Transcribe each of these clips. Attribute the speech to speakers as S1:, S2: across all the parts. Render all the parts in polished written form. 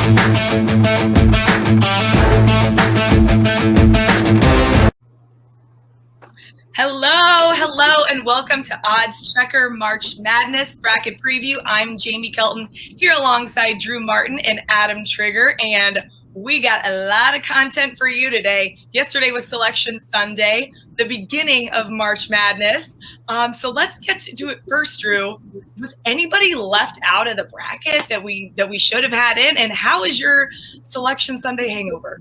S1: Hello, and welcome to Odds Checker March Madness Bracket Preview. I'm Jamie Kelton here alongside Drew Martin and Adam Trigger, and we got a lot of content for you today. Yesterday was Selection Sunday, the beginning of March Madness. So let's get to it first, Drew. Was anybody left out of the bracket that we should have had in? And how is your Selection Sunday hangover?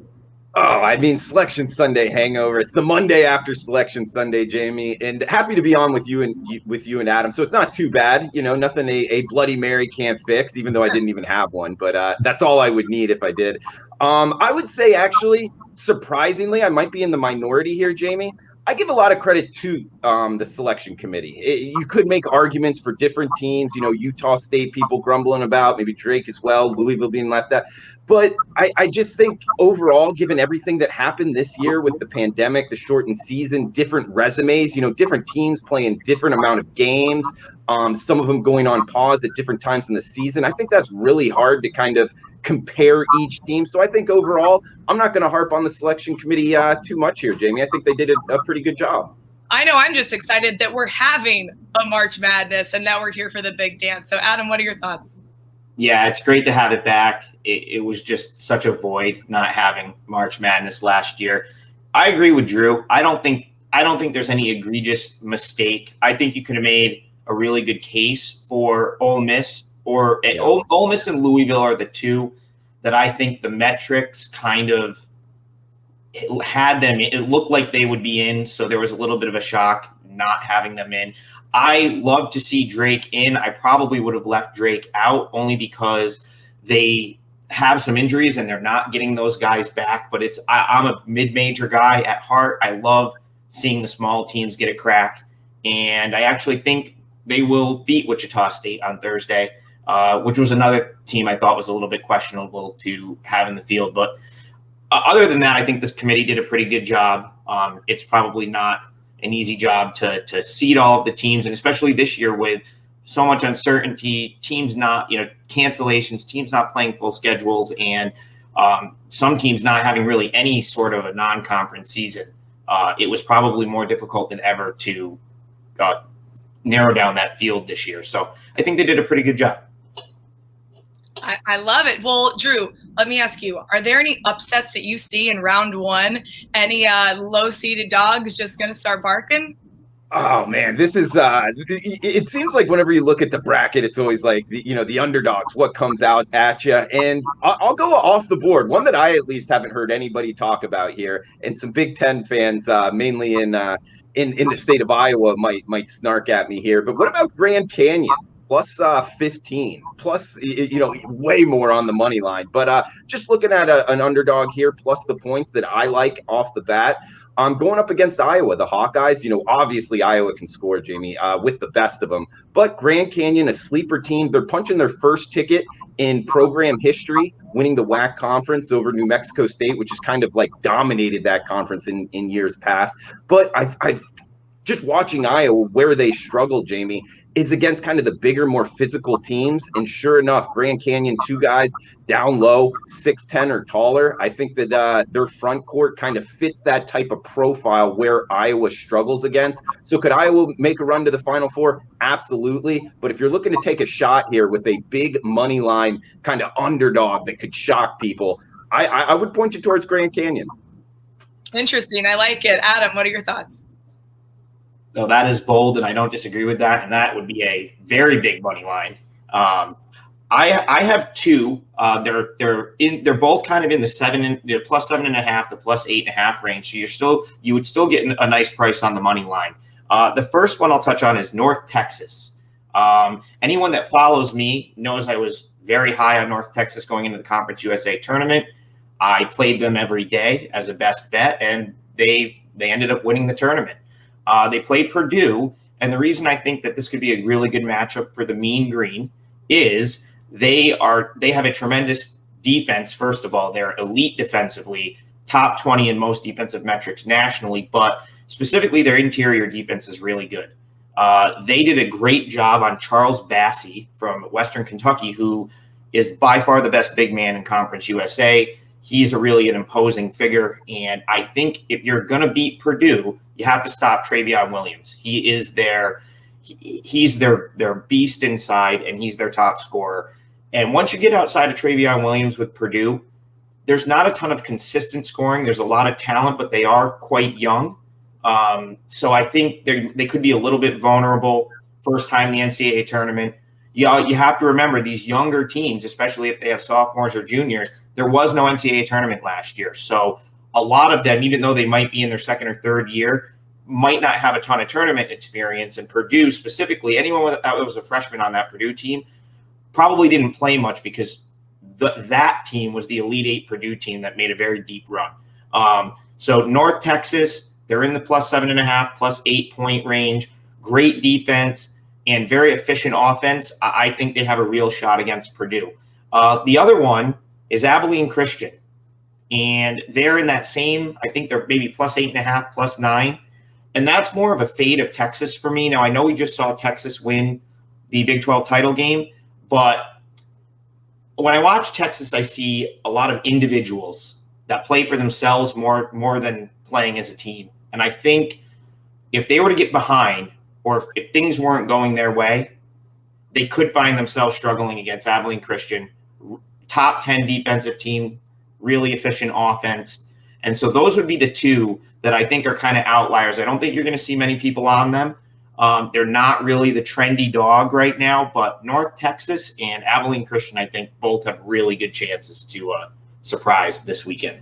S2: Oh, I mean, Selection Sunday hangover. It's the Monday after Selection Sunday, Jamie, and happy to be on with you and Adam. So it's not too bad, nothing a Bloody Mary can't fix, even though I didn't even have one. But that's all I would need if I did. I would say, actually, surprisingly, I might be in the minority here, Jamie. I give a lot of credit to the selection committee. You could make arguments for different teams, Utah State people grumbling about, maybe Drake as well, Louisville being left out. But I just think overall, given everything that happened this year with the pandemic, the shortened season, different resumes, different teams playing different amount of games, some of them going on pause at different times in the season. I think that's really hard to kind of compare each team. So I think overall, I'm not going to harp on the selection committee too much here, Jamie. I think they did a pretty good job.
S1: I know. I'm just excited that we're having a March Madness and now we're here for the big dance. So Adam, what are your thoughts?
S3: Yeah, it's great to have it back. It was just such a void not having March Madness last year. I agree with Drew. I don't think there's any egregious mistake. I think you could have made a really good case for Ole Miss Ole Miss and Louisville are the two that I think the metrics kind of had them. It looked like they would be in, so there was a little bit of a shock not having them in. I love to see Drake in. I probably would have left Drake out only because they have some injuries and they're not getting those guys back. But I'm a mid-major guy at heart. I love seeing the small teams get a crack. And I actually think they will beat Wichita State on Thursday, which was another team I thought was a little bit questionable to have in the field. But other than that, I think this committee did a pretty good job. It's probably not an easy job to seed all of the teams, and especially this year with so much uncertainty, teams not, cancellations, teams not playing full schedules, and some teams not having really any sort of a non-conference season. It was probably more difficult than ever to narrow down that field this year. So I think they did a pretty good job.
S1: I love it. Well, Drew, let me ask you, are there any upsets that you see in round one? Any low-seeded dogs just going to start barking?
S2: Oh, man, this is it seems like whenever you look at the bracket, it's always like, the underdogs, what comes out at you. And I'll go off the board. One that I at least haven't heard anybody talk about here, and some Big Ten fans, mainly in the state of Iowa, might snark at me here. But what about Grand Canyon? Plus 15, plus, way more on the money line. But just looking at an underdog here, plus the points that I like off the bat, I'm going up against Iowa, the Hawkeyes. Obviously Iowa can score, Jamie, with the best of them. But Grand Canyon, a sleeper team, they're punching their first ticket in program history, winning the WAC conference over New Mexico State, which has kind of like dominated that conference in years past. But I've just watching Iowa, where they struggle, Jamie, is against kind of the bigger, more physical teams. And sure enough, Grand Canyon, two guys down low, 6'10" or taller. I think that their front court kind of fits that type of profile where Iowa struggles against. So could Iowa make a run to the Final Four? Absolutely. But if you're looking to take a shot here with a big money line kind of underdog that could shock people, I would point you towards Grand Canyon.
S1: Interesting. I like it. Adam, what are your thoughts?
S3: No, that is bold, and I don't disagree with that. And that would be a very big money line. I have two. They're both kind of in the plus 7.5 to plus 8.5 range. So you would still get a nice price on the money line. The first one I'll touch on is North Texas. Anyone that follows me knows I was very high on North Texas going into the Conference USA tournament. I played them every day as a best bet, and they ended up winning the tournament. They played Purdue, and the reason I think that this could be a really good matchup for the Mean Green is they have a tremendous defense. First of all, they're elite defensively, top 20 in most defensive metrics nationally, but specifically their interior defense is really good. They did a great job on Charles Bassey from Western Kentucky, who is by far the best big man in Conference USA. He's really an imposing figure. And I think if you're going to beat Purdue, you have to stop Travion Williams. He's their beast inside, and he's their top scorer. And once you get outside of Travion Williams with Purdue, there's not a ton of consistent scoring. There's a lot of talent, but they are quite young. So I think they could be a little bit vulnerable first time in the NCAA tournament. You have to remember these younger teams, especially if they have sophomores or juniors, there was no NCAA tournament last year. So a lot of them, even though they might be in their second or third year, might not have a ton of tournament experience. And Purdue specifically, anyone that was a freshman on that Purdue team probably didn't play much because that team was the Elite Eight Purdue team that made a very deep run. So North Texas, they're in the +7.5, +8 point range, great defense and very efficient offense. I think they have a real shot against Purdue. The other one is Abilene Christian. And they're in that same, I think they're maybe +8.5, +9. And that's more of a fade of Texas for me. Now, I know we just saw Texas win the Big 12 title game, but when I watch Texas, I see a lot of individuals that play for themselves more than playing as a team. And I think if they were to get behind, or if things weren't going their way, they could find themselves struggling against Abilene Christian, top 10 defensive team, really efficient offense. And so those would be the two that I think are kind of outliers. I don't think you're going to see many people on them. They're not really the trendy dog right now, but North Texas and Abilene Christian, I think, both have really good chances to surprise this weekend.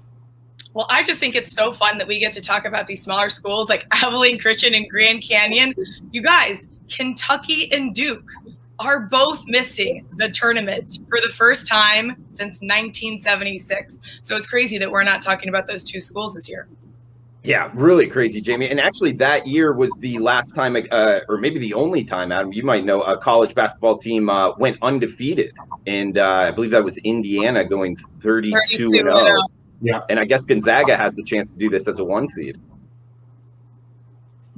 S1: Well, I just think it's so fun that we get to talk about these smaller schools like Abilene Christian and Grand Canyon. You guys, Kentucky and Duke are both missing the tournament for the first time since 1976. So it's crazy that we're not talking about those two schools this year.
S2: Yeah, really crazy, Jamie. And actually that year was the last time, or maybe the only time, Adam, you might know, a college basketball team went undefeated. And I believe that was Indiana going 32-0.
S3: Yeah.
S2: And I guess Gonzaga has the chance to do this as a 1 seed.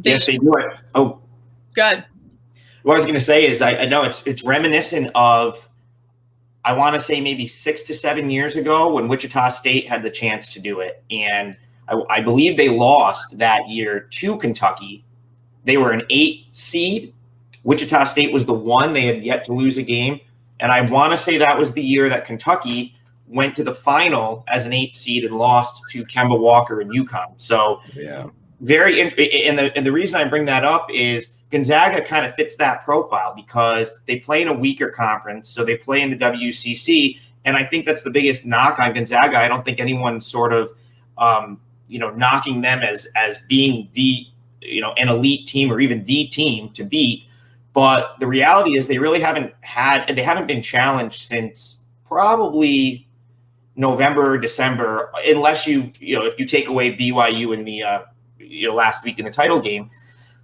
S3: Yes, they do it. Oh,
S1: good.
S3: What I was going to say is I know it's reminiscent of, I want to say maybe 6 to 7 years ago when Wichita State had the chance to do it. And I believe they lost that year to Kentucky. They were an 8 seed. Wichita State was the 1. They had yet to lose a game. And I want to say that was the year that Kentucky went to the final as an 8 seed and lost to Kemba Walker and UConn. So
S2: yeah,
S3: very interesting. And the reason I bring that up is Gonzaga kind of fits that profile because they play in a weaker conference. So they play in the WCC. And I think that's the biggest knock on Gonzaga. I don't think anyone's sort of, knocking them as being the, an elite team or even the team to beat. But the reality is they really haven't been challenged since probably November or December, unless if you take away BYU in the last week in the title game.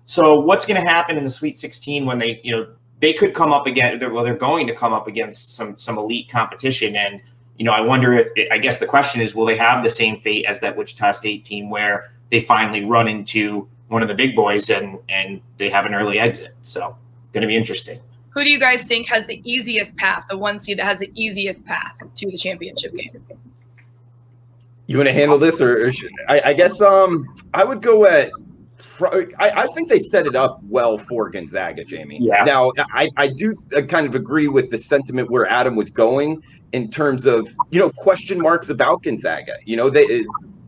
S3: So what's going to happen in the Sweet 16 when they could come up again? They're going to come up against some elite competition, and I wonder I guess the question is, will they have the same fate as that Wichita State team where they finally run into one of the big boys and they have an early exit? So going to be interesting.
S1: Who do you guys think has the easiest path, the 1 seed that has the easiest path to the championship game?
S2: You want to handle this, or I guess I would go at. I think they set it up well for Gonzaga, Jamie.
S3: Yeah.
S2: Now, I do kind of agree with the sentiment where Adam was going in terms of question marks about Gonzaga.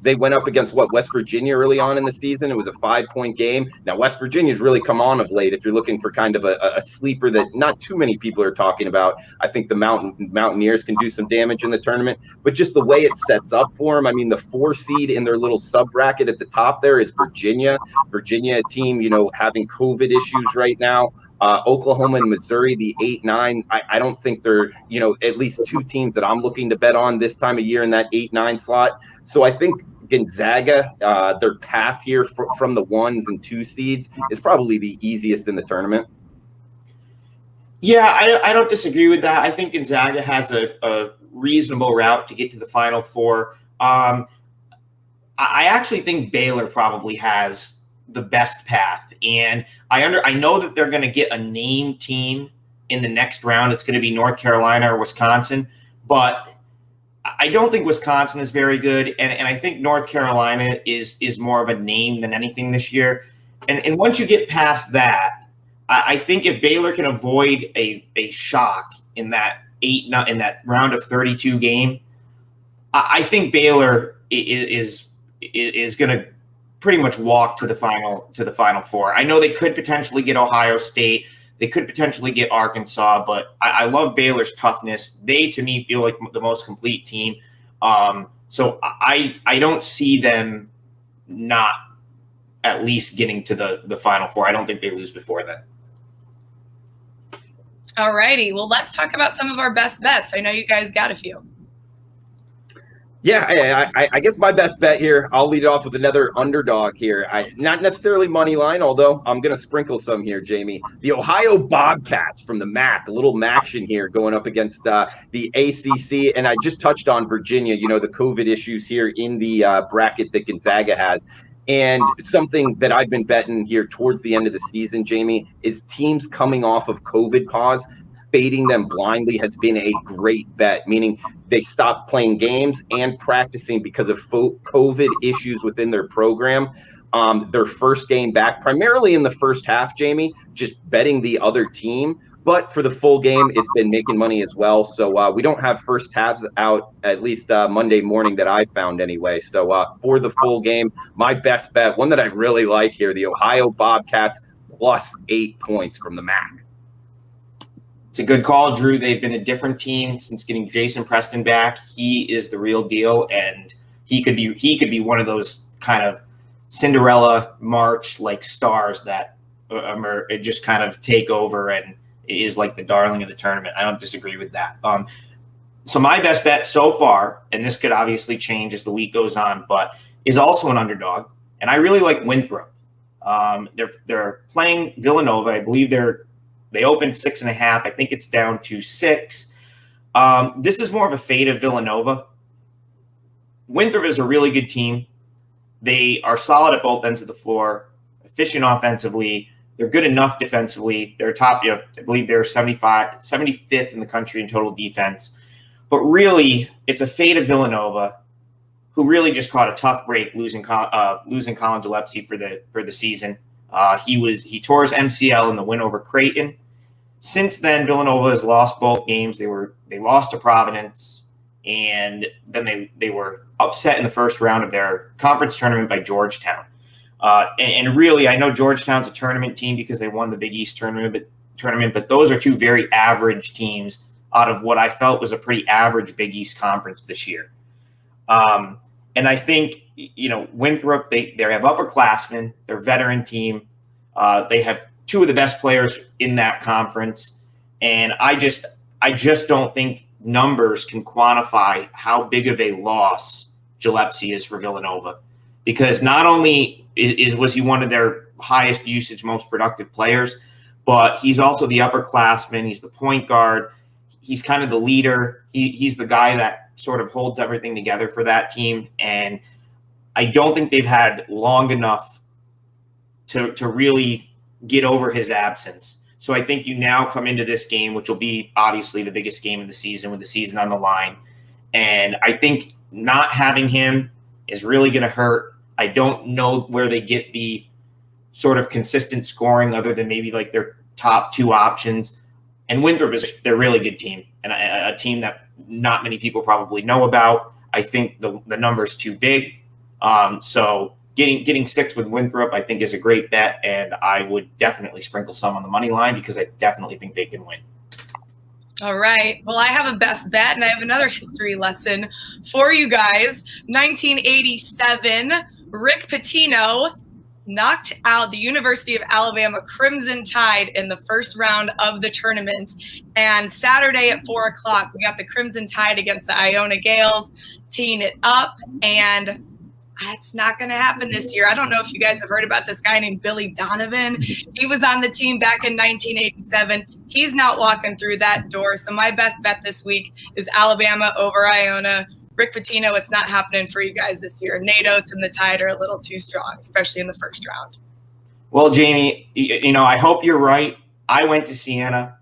S2: They went up against West Virginia early on in the season. It was a 5-point game. Now, West Virginia's really come on of late. If you're looking for kind of a sleeper that not too many people are talking about, I think the Mountaineers can do some damage in the tournament. But just the way it sets up for them, I mean, the 4 seed in their little sub bracket at the top there is Virginia. Virginia, a team, having COVID issues right now. Oklahoma and Missouri, the 8-9. I don't think they're, at least 2 teams that I'm looking to bet on this time of year in that 8-9 slot. So I think Gonzaga, their path here from the 1s and 2 seeds is probably the easiest in the tournament.
S3: Yeah, I don't disagree with that. I think Gonzaga has a reasonable route to get to the Final Four. I actually think Baylor probably has the best path, and I know that they're going to get a named team in the next round. It's going to be North Carolina or Wisconsin. but I don't think Wisconsin is very good, and I think North Carolina is more of a name than anything this year. And once you get past that, I think if Baylor can avoid a shock in that round of 32 game, I think Baylor is going to pretty much walk to the final four. I know they could potentially get Ohio State. They could potentially get Arkansas, but I love Baylor's toughness. They, to me, feel like the most complete team. So I don't see them not at least getting to the Final Four. I don't think they lose before then.
S1: All righty. Well, let's talk about some of our best bets. I know you guys got a few.
S2: Yeah, I guess my best bet here, I'll lead it off with another underdog here. Not necessarily money line, although I'm going to sprinkle some here, Jamie. The Ohio Bobcats from the MAC, a little Maction here going up against the ACC. And I just touched on Virginia, the COVID issues here in the bracket that Gonzaga has. And something that I've been betting here towards the end of the season, Jamie, is teams coming off of COVID pause. Fading them blindly has been a great bet, meaning they stopped playing games and practicing because of COVID issues within their program. Their first game back, primarily in the first half, Jamie, just betting the other team. But for the full game, it's been making money as well. So we don't have first halves out, at least Monday morning that I found anyway. So for the full game, my best bet, one that I really like here, the Ohio Bobcats plus 8 points from the MAC.
S3: It's a good call, Drew. They've been a different team since getting Jason Preston back. He is the real deal, and he could be one of those kind of Cinderella March like stars that just kind of take over and is like the darling of the tournament. I don't disagree with that. So my best bet so far, and this could obviously change as the week goes on, but is also an underdog, and I really like Winthrop. They're playing Villanova. I believe they opened 6.5. I think it's down to 6. This is more of a fade of Villanova. Winthrop is a really good team. They are solid at both ends of the floor, efficient offensively. They're good enough defensively. They're top, I believe they're 75th in the country in total defense. But really, it's a fade of Villanova, who really just caught a tough break losing Colin Gillespie for the season. He tore his MCL in the win over Creighton. Since then, Villanova has lost both games. They lost to Providence, and then they were upset in the first round of their conference tournament by Georgetown. And really, I know Georgetown's a tournament team because they won the Big East tournament, but those are two very average teams out of what I felt was a pretty average Big East conference this year. And I think, Winthrop, they have upperclassmen, they're a veteran team. They have two of the best players in that conference. And I just don't think numbers can quantify how big of a loss Gillespie is for Villanova. Because not only was he one of their highest usage, most productive players, but he's also the upperclassman. He's the point guard. He's kind of the leader. He's the guy that sort of holds everything together for that team. And I don't think they've had long enough to really get over his absence. So I think you now come into this game, which will be obviously the biggest game of the season with the season on the line. And I think not having him is really going to hurt. I don't know where they get the sort of consistent scoring other than maybe like their top two options. And Winthrop they're a really good team, and a team that not many people probably know about. I think the number's too big. So getting 6 with Winthrop, I think, is a great bet, and I would definitely sprinkle some on the money line because I definitely think they can win.
S1: All right. Well, I have a best bet, and I have another history lesson for you guys. 1987, Rick Pitino knocked out the University of Alabama Crimson Tide in the first round of the tournament. And Saturday at 4 o'clock, we got the Crimson Tide against the Iona Gales, teeing it up. And that's not going to happen this year. I don't know if you guys have heard about this guy named Billy Donovan. He was on the team back in 1987. He's not walking through that door. So my best bet this week is Alabama over Iona. Rick Pitino, it's not happening for you guys this year. Natos and the Tide are a little too strong, especially in the first round.
S3: Well, Jamie, I hope you're right. I went to Siena.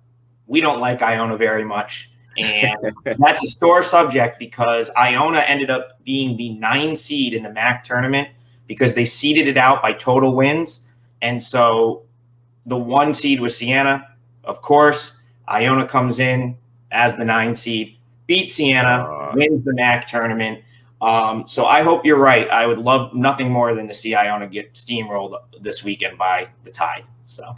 S3: We don't like Iona very much. And that's a sore subject because Iona ended up being the 9 seed in the MAC tournament because they seeded it out by total wins. And so the 1 seed was Siena. Of course, Iona comes in as the 9 seed, beats Siena, wins the MAC tournament. So I hope you're right. I would love nothing more than to see Iona get steamrolled this weekend by the Tide. So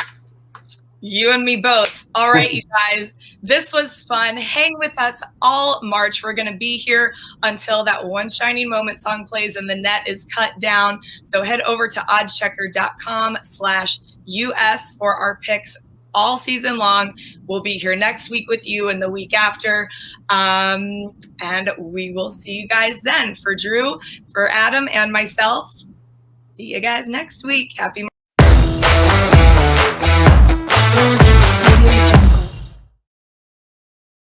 S1: you and me both. All right, you guys, this was fun. Hang with us all March. We're going to be here until that One Shining Moment song plays and the net is cut down. So head over to oddschecker.com/US for our picks all season long. We'll be here next week with you and the week after. And we will see you guys then. For Drew, for Adam, and myself, see you guys next week. Happy